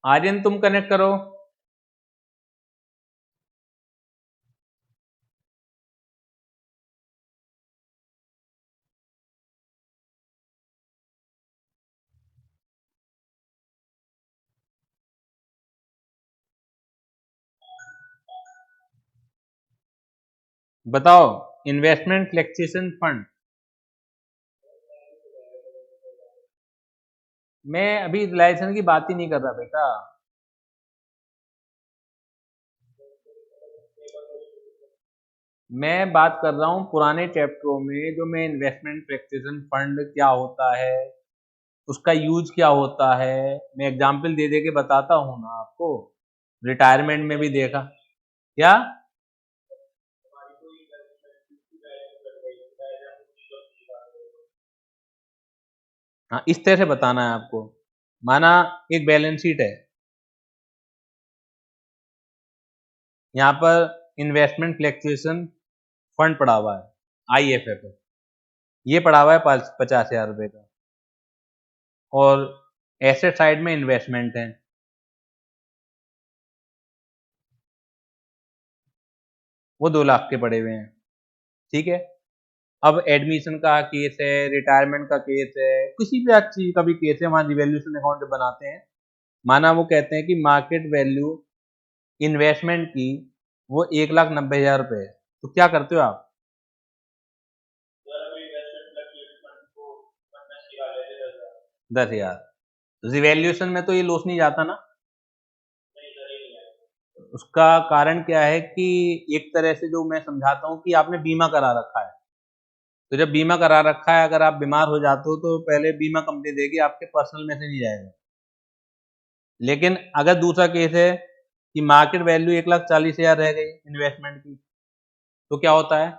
S1: आर्यन तुम कनेक्ट करो। बताओ, इन्वेस्टमेंट फ्लेक्चुएशन फंड। मैं अभी रिलायसन की बात ही नहीं कर रहा बेटा। मैं बात कर रहा हूँ पुराने चैप्टरों में जो मैं इन्वेस्टमेंट फ्लेक्चुएशन फंड क्या होता है, उसका यूज क्या होता है, मैं एग्जाम्पल दे दे के बताता हूँ ना आपको। रिटायरमेंट में भी देखा क्या? हाँ, इस तरह से बताना है आपको। माना एक बैलेंस शीट है, यहाँ पर इन्वेस्टमेंट फ्लैक्चुएशन फंड पड़ा हुआ है, IFF है, ये पड़ा हुआ है 50,000 रुपए का, और एसेट साइड में इन्वेस्टमेंट है, वो 2 लाख के पड़े हुए हैं। ठीक है, अब एडमिशन का केस है, रिटायरमेंट का केस है, किसी भी चीज का भी केस है, वहां रिवैल्यूएशन अकाउंट जब बनाते हैं, माना वो कहते हैं कि मार्केट वैल्यू इन्वेस्टमेंट की वो 1,90,000 रुपए है, तो क्या करते हो आप? 10,000। रिवैल्यूएशन में तो ये लॉस नहीं जाता ना? उसका कारण क्या है कि एक तरह से जो मैं समझाता हूँ कि आपने बीमा करा रखा है, तो जब बीमा करा रखा है, अगर आप बीमार हो जाते हो तो पहले बीमा कंपनी देगी, आपके पर्सनल में से नहीं जाएगा। लेकिन अगर दूसरा केस है कि मार्केट वैल्यू 1,40,000 रह गई इन्वेस्टमेंट की, तो क्या होता है?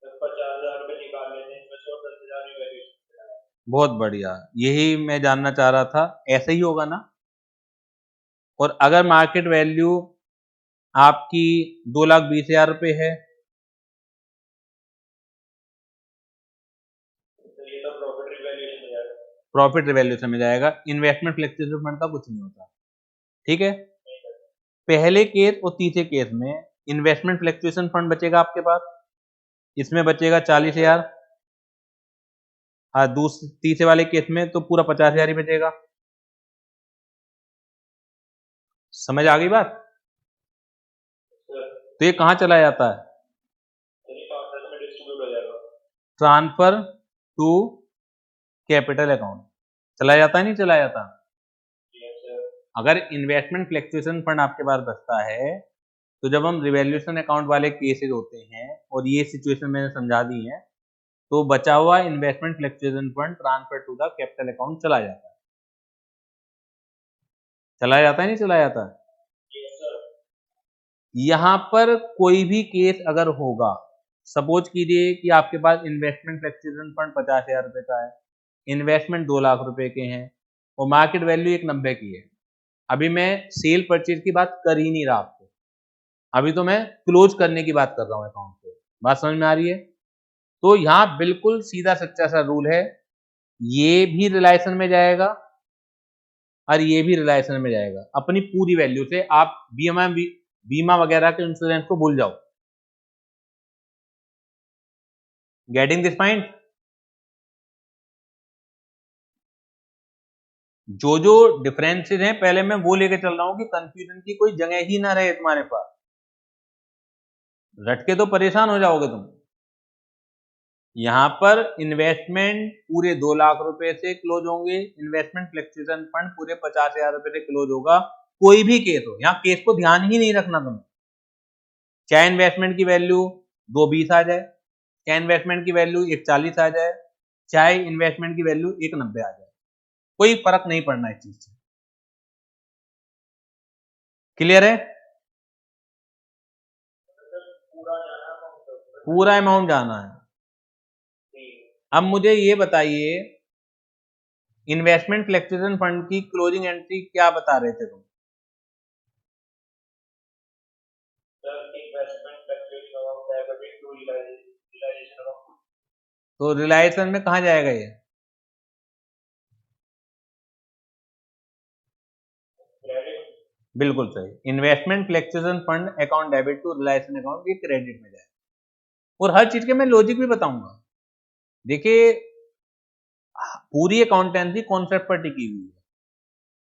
S1: 50,000 रुपए निकाल लेते हैं, 10,000 बहुत बढ़िया, यही मैं जानना चाह रहा था, ऐसे ही होगा ना? और अगर मार्केट वैल्यू आपकी 2,20,000 रुपए है, तो ये तो प्रॉफिट रिवैल्यूएशन में जाएगा, इन्वेस्टमेंट फ्लेक्सिबल फंड का कुछ नहीं होता। ठीक है, पहले केस और तीसरे केस में इन्वेस्टमेंट फ्लेक्चुएशन फंड बचेगा आपके पास, इसमें बचेगा 40,000। हाँ, तीसरे वाले केस में तो पूरा 50,000 ही बचेगा। समझ आ गई बात? तो ये कहाँ चला जाता है? ट्रांसफर टू कैपिटल अकाउंट चला जाता है, नहीं चला जाता? अगर इन्वेस्टमेंट फ्लेक्चुएशन फंड आपके पास बचता है, तो जब हम रिवैल्यूएशन अकाउंट वाले केसेस होते हैं और ये सिचुएशन मैंने समझा दी है, तो बचा हुआ investment fluctuation fund transfer to the capital account चला जाता है। चला जाता है, नहीं चला जाता? यहां पर कोई भी केस अगर होगा, सपोज कीजिए कि आपके पास इन्वेस्टमेंट फ्लेक्चुएशन फंड 50,000 रुपए का है, इन्वेस्टमेंट 2 लाख रुपए के हैं, और मार्केट वैल्यू 190 की है। अभी मैं सेल परचेज की बात कर ही नहीं रहा आपको, अभी तो मैं क्लोज करने की बात कर रहा हूँ अकाउंट को। बात समझ में आ रही है? तो यहाँ बिल्कुल सीधा सच्चा सा रूल है, ये भी रिलायसन में जाएगा और ये भी रिलायसन में जाएगा। अपनी पूरी वैल्यू से आप बीमा वगैरह के इंश्योरेंस को भूल जाओ। Getting this point? जो जो डिफरेंसेस हैं पहले मैं वो लेके चल रहा हूं कि कंफ्यूजन की कोई जगह ही ना रहे तुम्हारे पास, रट के तो परेशान हो जाओगे तुम। यहां पर इन्वेस्टमेंट पूरे 2 लाख रुपए से क्लोज होंगे, इन्वेस्टमेंट फ्लक्चुएशन फंड पूरे 50,000 रुपए से क्लोज होगा। कोई भी केस हो, यहाँ केस को ध्यान ही नहीं रखना तुम्हें, चाहे इन्वेस्टमेंट की वैल्यू 220 आ जाए, चाहे इन्वेस्टमेंट की वैल्यू 140 आ जाए, चाहे इन्वेस्टमेंट की वैल्यू 190 आ जाए, कोई फर्क नहीं पड़ना इस चीज से। क्लियर है? पूरा अमाउंट जाना है। अब मुझे ये बताइए, इन्वेस्टमेंट फ्लक्चुएशन फंड की क्लोजिंग एंट्री क्या बता रहे थे तुम? तो रिलायंस में कहा जाएगा ये? बिल्कुल सही, investment fluctuation fund account debit to reliance account, ये क्रेडिट में जाएगा। और हर चीज के मैं लॉजिक भी बताऊंगा। देखिए, पूरी अकाउंटेंसी कॉन्सेप्ट पर टिकी हुई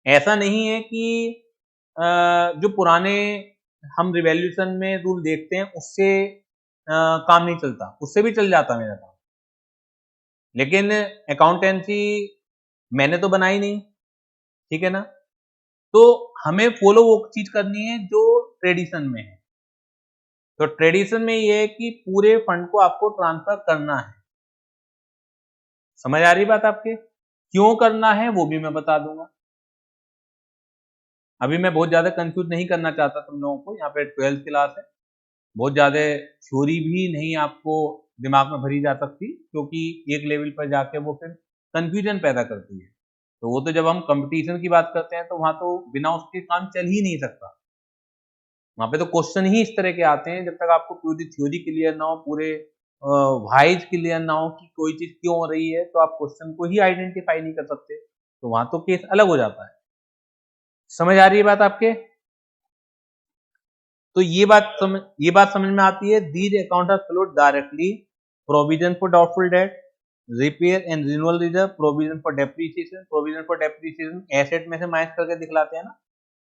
S1: है। ऐसा नहीं है कि जो पुराने हम रिवैल्यूएशन में रूल देखते हैं उससे काम नहीं चलता, उससे भी चल जाता मेरा काम, लेकिन अकाउंटेंसी मैंने तो बनाई नहीं, ठीक है ना? तो हमें फॉलो वो चीज करनी है जो ट्रेडिशन में है। तो ट्रेडिशन में ये है कि पूरे फंड को आपको ट्रांसफर करना है। समझ आ रही बात आपके? क्यों करना है वो भी मैं बता दूंगा। अभी मैं बहुत ज्यादा कंफ्यूज नहीं करना चाहता तुम लोगों को, यहाँ पे 12th क्लास है, बहुत ज्यादा थ्योरी भी नहीं आपको दिमाग में भरी जा सकती, क्योंकि एक लेवल पर जाके वो फिर कंफ्यूजन पैदा करती है। तो वो तो जब हम कंपटीशन की बात करते हैं तो वहां तो बिना उसके काम चल ही नहीं सकता। वहां पे तो क्वेश्चन ही इस तरह के आते हैं, जब तक आपको पूरी थ्योरी क्लियर ना हो, पूरे वाइज क्लियर ना हो कि कोई चीज क्यों हो रही है, तो आप क्वेश्चन को ही आइडेंटिफाई नहीं कर सकते। तो वहां तो केस अलग हो जाता है। समझ आ रही है बात आपके? तो ये बात समझ में आती है। These account are flowed directly, provision for doubtful debt, repair and renewal reserve, provision for depreciation. Provision for depreciation asset में से माइनस करके दिखलाते हैं ना,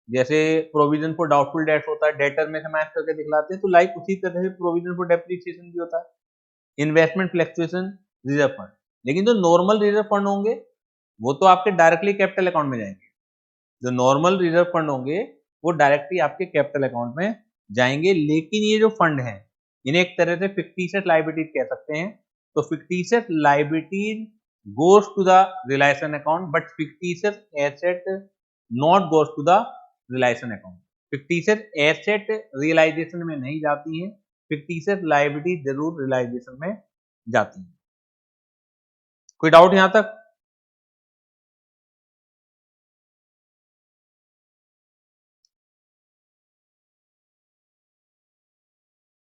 S1: जैसे प्रोविजन फॉर डाउटफुल डेट होता है, डेटर में से माइनस करके दिखलाते हैं, तो लाइक उसी तरह से प्रोविजन फॉर डेप्रीसिएशन भी होता है। इन्वेस्टमेंट फ्लक्चुएशन रिजर्व फंड, लेकिन जो नॉर्मल रिजर्व फंड होंगे वो तो आपके डायरेक्टली कैपिटल अकाउंट में जाएंगे। जो नॉर्मल रिजर्व फंड होंगे वो डायरेक्टली आपके कैपिटल अकाउंट में जाएंगे। लेकिन ये जो फंड है इन्हें एक तरह से फिक्टिशियस लायबिलिटीज कह सकते हैं। तो fictitious liabilities goes to the reliance account, but fictitious asset not goes to the reliance account. Fictitious asset realisation में नहीं जाती है, फिक्टिशियस लायबिलिटी जरूर रियलाइजेशन में जाती है। कोई डाउट यहां तक?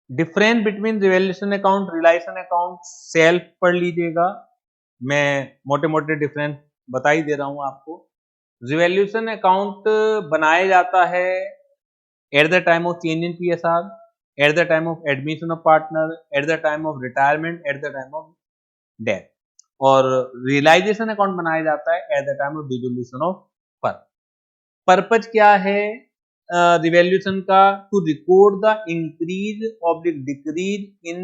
S1: Difference between revaluation account Reliance account self पढ़ लीजिएगा, मैं मोटे मोटे डिफरेंस बता ही दे रहा हूं आपको। रिवैल्यूएशन अकाउंट बनाया जाता है at the time of change in PSR, at the time of admission of partner, at the time of retirement, at the time of death. और रियलाइजेशन अकाउंट बनाया जाता है at the time of dissolution of firm. Purpose क्या है revaluation का? To record the increase oblique decrease in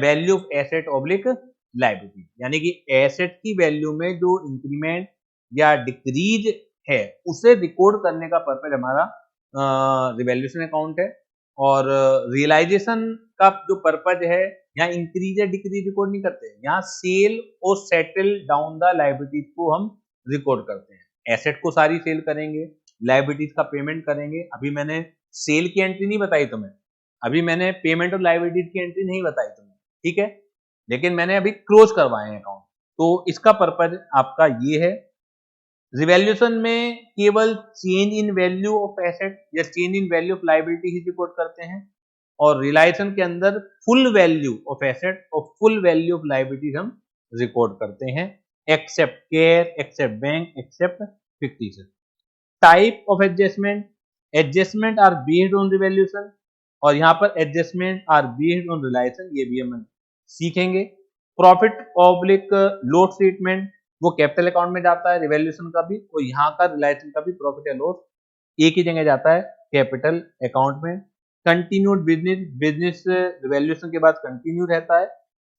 S1: value of asset oblique liability, यानी कि asset की वैल्यू में जो इंक्रीमेंट या डिक्रीज है उसे रिकॉर्ड करने का पर्पज हमारा रिवैल्यूएशन अकाउंट है। और रियलाइजेशन का जो पर्पज है, यहाँ इंक्रीज या डिक्रीज रिकॉर्ड नहीं करते, यहाँ सेल और सेटल डाउन द लायबिलिटीज को हम रिकॉर्ड करते हैं। एसेट को सारी सेल करेंगे, लायबिलिटीज का पेमेंट करेंगे। अभी मैंने सेल की एंट्री नहीं बताई तुम्हें, अभी मैंने पेमेंट और लायबिलिटीज की एंट्री नहीं बताई तुम्हें, ठीक है, लेकिन मैंने अभी क्लोज करवाए हैं अकाउंट। तो इसका पर्पज आपका ये है। रिवैल्यूएशन में केवल change in value of asset या change in value of liability ही रिपोर्ट करते हैं, और रियलाइजेशन के अंदर फुल वैल्यू ऑफ एसेट और फुल वैल्यू ऑफ लायबिलिटी हम रिकॉर्ड करते हैं, except care, except bank, except fictitious. Type of adjustment, adjustment are based on revaluation, और यहाँ पर adjustment are based on realisation, ये भी हम सीखेंगे। प्रॉफिट ऑब्लिक लॉस ट्रीटमेंट, वो कैपिटल अकाउंट में जाता है रिवैल्यूएशन का भी, और यहाँ का रिलायंस का भी प्रॉफिट एंड लॉस एक ही जगह जाता है, कैपिटल अकाउंट में। कंटिन्यूड बिजनेस रिवैल्यूएशन के बाद कंटिन्यू रहता है,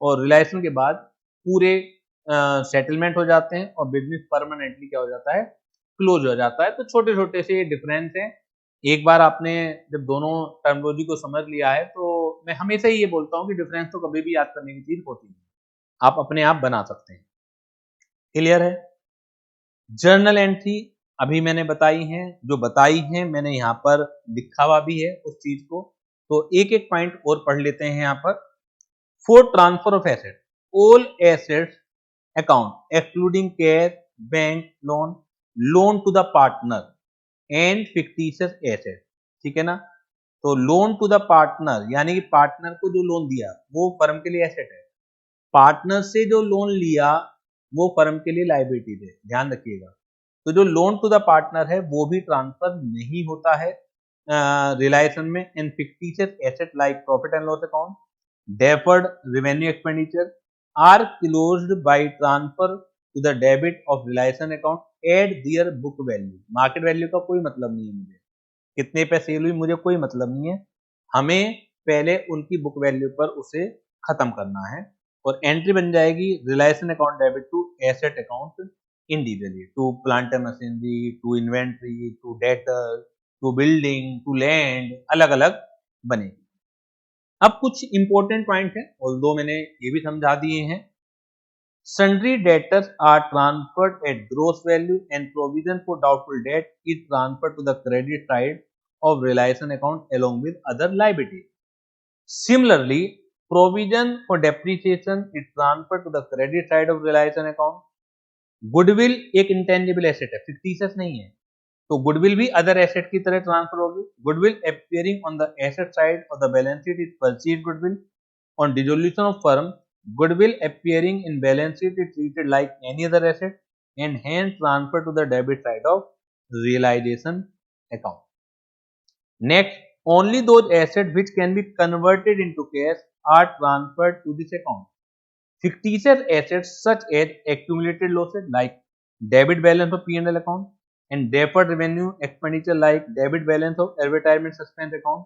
S1: और रिलायंस के बाद पूरे सेटलमेंट हो जाते हैं और बिजनेस परमानेंटली क्या हो जाता है, क्लोज हो जाता है। तो छोटे छोटे से डिफरेंस हैं। एक बार आपने जब दोनों टर्मिनोलॉजी को समझ लिया है तो मैं हमेशा ही ये बोलता हूँ कि डिफरेंस तो कभी भी याद करने की चीज होती नहीं, आप अपने आप बना सकते हैं। क्लियर है? जर्नल एंट्री अभी मैंने बताई हैं, जो बताई हैं मैंने यहाँ पर लिखा हुआ भी है उस चीज को। तो एक एक पॉइंट और पढ़ लेते हैं यहाँ पर। For transfer of asset, all assets account excluding cash, bank loan, loan to the partner and fictitious asset, ठीक है ना। तो लोन टू द पार्टनर यानी कि पार्टनर को जो लोन दिया वो फर्म के लिए एसेट है, पार्टनर से जो लोन लिया वो फर्म के लिए लायबिलिटी है, ध्यान रखिएगा। तो जो लोन टू द पार्टनर है वो भी ट्रांसफर नहीं होता है रिलायंस में। In fictitious asset like profit and loss account, deferred revenue expenditure are closed by transfer to the debit of reliance account at their book value. Market value का कोई मतलब नहीं है मुझे, कितने पे सेल हुई मुझे कोई मतलब नहीं है, हमें पहले उनकी बुक वैल्यू पर उसे खत्म करना है। और एंट्री बन जाएगी reliance account debit to asset account individually, to plant and machinery, to inventory, to debtor, to building, to land, अलग अलग बनेगी। अब कुछ इंपॉर्टेंट पॉइंट है, और दो मैंने ये भी समझा दिए हैं। Sundry debtors are transferred at gross value and provision for doubtful debt is transferred to the credit side of realization account along with other liabilities. Similarly, provision for depreciation is transferred to the credit side of realization account. Goodwill एक intangible asset है, fictitious नहीं है, तो goodwill भी other asset की तरह transfer होगी। Goodwill appearing on the asset side of the balance sheet is purchased goodwill. On dissolution of firm, goodwill appearing in balance sheet is treated like any other asset and hence transferred to the debit side of realization account. Next, only those assets which can be converted into cash are transferred to this account. Fictitious assets such as accumulated losses like debit balance of P&L account and deferred revenue expenditure like debit balance of advertisement suspense account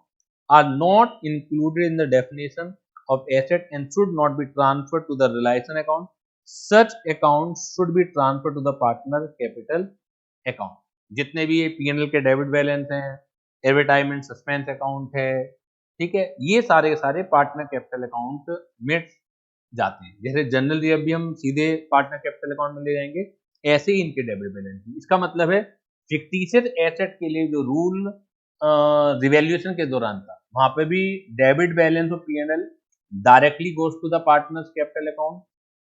S1: are not included in the definition of asset and should not be transferred to the realization account. Such accounts should be transferred to the partner capital account. जितने भी ये P&L के debit balance हैं, advertisement suspense account है, ठीक है, ये सारे के सारे पार्टनर कैपिटल अकाउंट में जाते हैं। जैसे जनरल रिजर्व भी हम सीधे पार्टनर कैपिटल अकाउंट में ले जाएंगे, ऐसे ही इनके डेबिट बैलेंस। इसका मतलब है फिक्टिशियस एसेट के लिए जो रूल रिवैल्यूएशन के दौरान था, वहां पे भी debit balance of P&L directly goes to the partners capital account,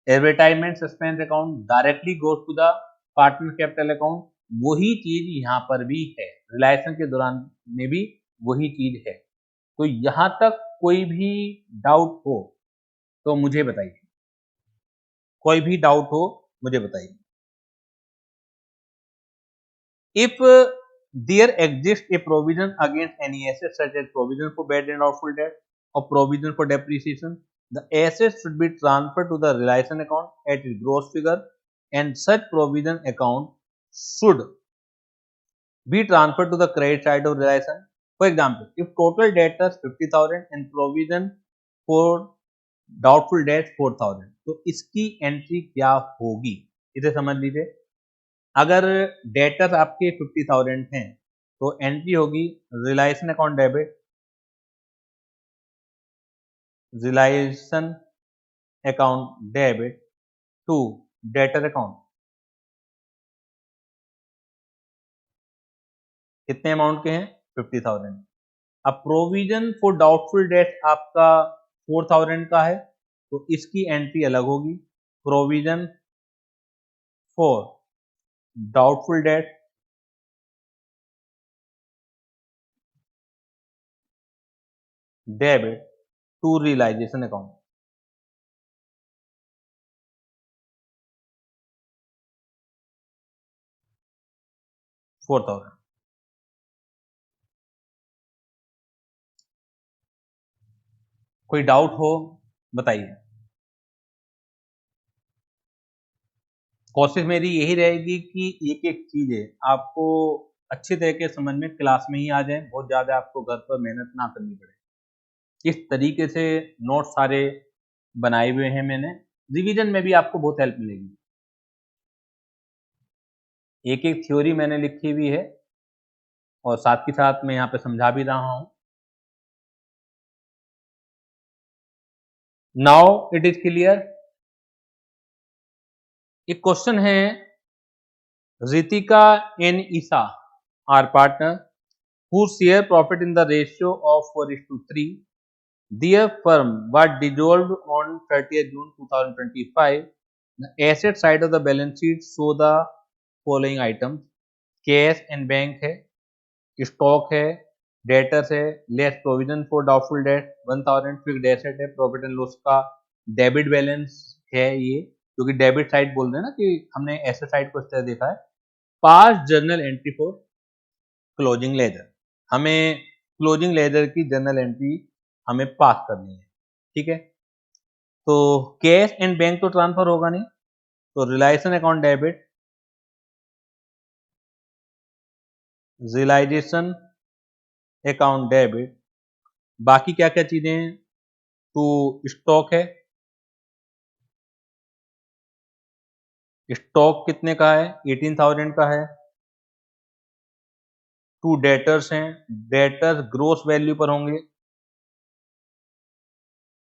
S1: advertisement suspense account directly goes to the partner capital account. वही चीज यहाँ पर भी है, रिलायंस के दौरान में भी वही चीज है। तो यहाँ तक कोई भी डाउट हो तो मुझे बताइए, कोई भी डाउट हो मुझे बताइए। If there exists a provision against any asset such as provision for bad and doubtful debt or provision for depreciation, the assets should be transferred to the realization account at its gross figure and such provision account should be transferred to the credit side of realization. For example, if total debt is 50,000 and provision for doubtful debt 4,000, तो इसकी entry क्या होगी, इसे समझ लीजिए। अगर debtor आपके 50,000 हैं तो एंट्री होगी Reliance account debit, Reliance account debit to debtor account. कितने अमाउंट के हैं? 50,000। अब प्रोविजन फॉर डाउटफुल डेट आपका 4,000 का है तो इसकी एंट्री अलग होगी, provision for doubtful debt debit to realisation account. $4,000। कोई डाउट हो बताइए, कोशिश मेरी यही रहेगी कि एक एक चीज़ें आपको अच्छी तरीके से समझ में क्लास में ही आ जाए, बहुत ज़्यादा आपको घर पर मेहनत ना करनी पड़े। इस तरीके से नोट सारे बनाए हुए हैं मैंने, रिवीजन में भी आपको बहुत हेल्प मिलेगी। एक एक थ्योरी मैंने लिखी हुई है और साथ के साथ मैं यहाँ पे समझा भी रहा हूँ। Now it is clear. एक क्वेश्चन है, Ritika and Isa are partner who share profit in the ratio of 4:3. Their firm was dissolved on 30th June 2025. The asset side of the balance sheet show the following items: cash and bank है, stock है, debtors है, less provision for doubtful date 1000, fixed asset है, profit and loss का debit balance है ये, क्योंकि debit side बोल रहे हैं ना कि हमने एसेट साइड को इस तरह देखा है। Pass journal entry for closing ledger, हमें क्लोजिंग लेजर की जर्नल एंट्री हमें पास करनी है, ठीक है। तो कैश एंड बैंक तो ट्रांसफर होगा नहीं, तो Reliance account debit, realisation account debit, बाकी क्या क्या चीजें हैं, तो स्टॉक है, स्टॉक कितने का है, 18,000 का है। टू डेटर्स हैं, डेटर्स ग्रोस वैल्यू पर होंगे,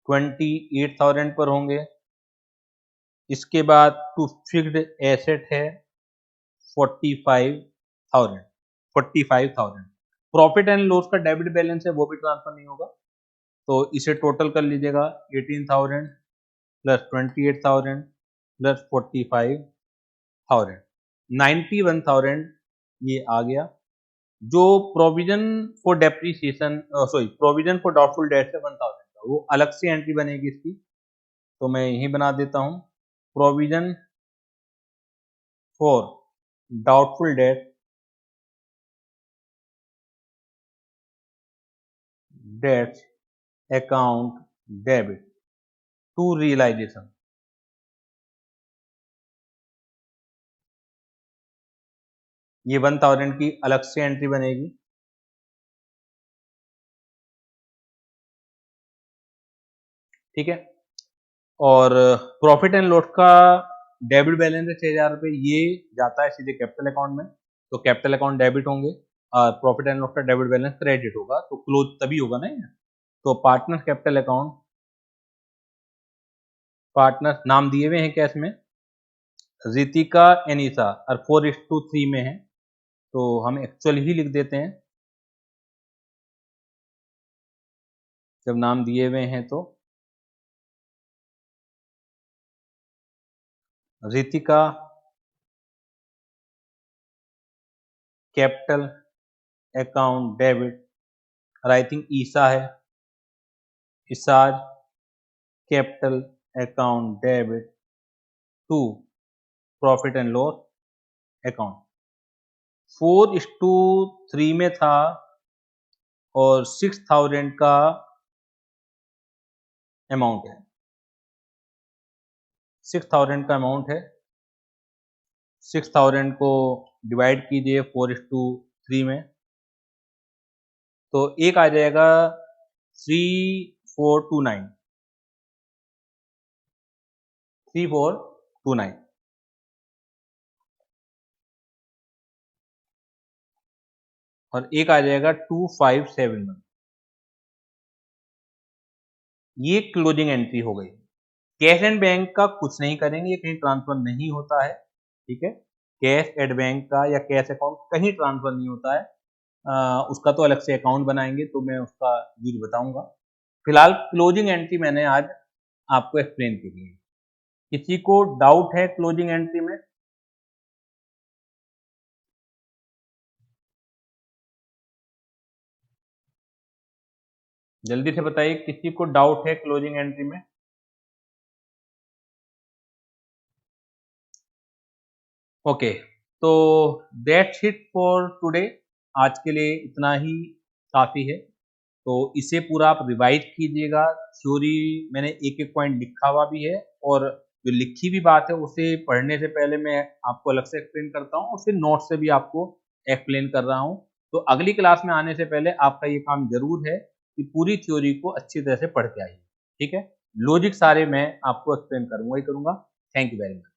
S1: 28,000 पर होंगे। इसके बाद टू फिक्स्ड एसेट है 45,000। प्रॉफिट एंड लॉस का डेबिट बैलेंस है, वो भी ट्रांसफर नहीं होगा, तो इसे टोटल कर लीजिएगा, 18,000 प्लस 28,000 प्लस 45,000, 91,000 ये आ गया। जो provision for depreciation provision for doubtful date है 1000 का, वो अलग से एंट्री बनेगी इसकी, तो मैं यही बना देता हूं, provision for doubtful debt debts account debit to realisation, ये 1000 की अलग से एंट्री बनेगी। ठीक है, और प्रॉफिट एंड लॉस का डेबिट बैलेंस है 6,000 रुपये, ये जाता है सीधे कैपिटल अकाउंट में, तो कैपिटल अकाउंट डेबिट होंगे, प्रॉफिट एंड लॉस का डेबिट बैलेंस क्रेडिट होगा, तो क्लोज तभी होगा ना ये। तो पार्टनर कैपिटल अकाउंट, पार्टनर नाम दिए हुए हैं क्या इसमें, रितिका एनिसा, और 4:3 में है, तो हम एक्चुअल ही लिख देते हैं जब नाम दिए हुए हैं। तो रितिका कैपिटल अकाउंट डेबिट, और आई थिंक ईसा है, इसाज capital account debit to profit and loss account. 4:3 में था और 6,000 का अमाउंट है, 6,000 का अमाउंट है, 6,000 को डिवाइड कीजिए 4:3 में, तो एक आ जाएगा 3429, 3429, और एक आ जाएगा 2571। ये क्लोजिंग एंट्री हो गई। कैश एंड बैंक का कुछ नहीं करेंगे, ये कहीं ट्रांसफर नहीं होता है, ठीक है। कैश एट बैंक का या कैश अकाउंट कहीं ट्रांसफर नहीं होता है, उसका तो अलग से अकाउंट बनाएंगे, तो मैं उसका यूज बताऊंगा। फिलहाल क्लोजिंग एंट्री मैंने आज आपको एक्सप्लेन की है। किसी को डाउट है क्लोजिंग एंट्री में? जल्दी से बताइए, किसी को डाउट है क्लोजिंग एंट्री में? ओके, तो दैट्स इट फॉर टुडे, आज के लिए इतना ही काफ़ी है। तो इसे पूरा आप रिवाइज कीजिएगा, थ्योरी मैंने एक एक पॉइंट लिखा हुआ भी है, और जो लिखी हुई बात है उसे पढ़ने से पहले मैं आपको अलग से एक्सप्लेन करता हूँ और फिर नोट से भी आपको एक्सप्लेन कर रहा हूँ। तो अगली क्लास में आने से पहले आपका ये काम ज़रूर है कि पूरी थ्योरी को अच्छी तरह से पढ़ के आइए, ठीक है? लॉजिक सारे मैं आपको एक्सप्लेन करूँगा ही करूँगा। Thank you very much.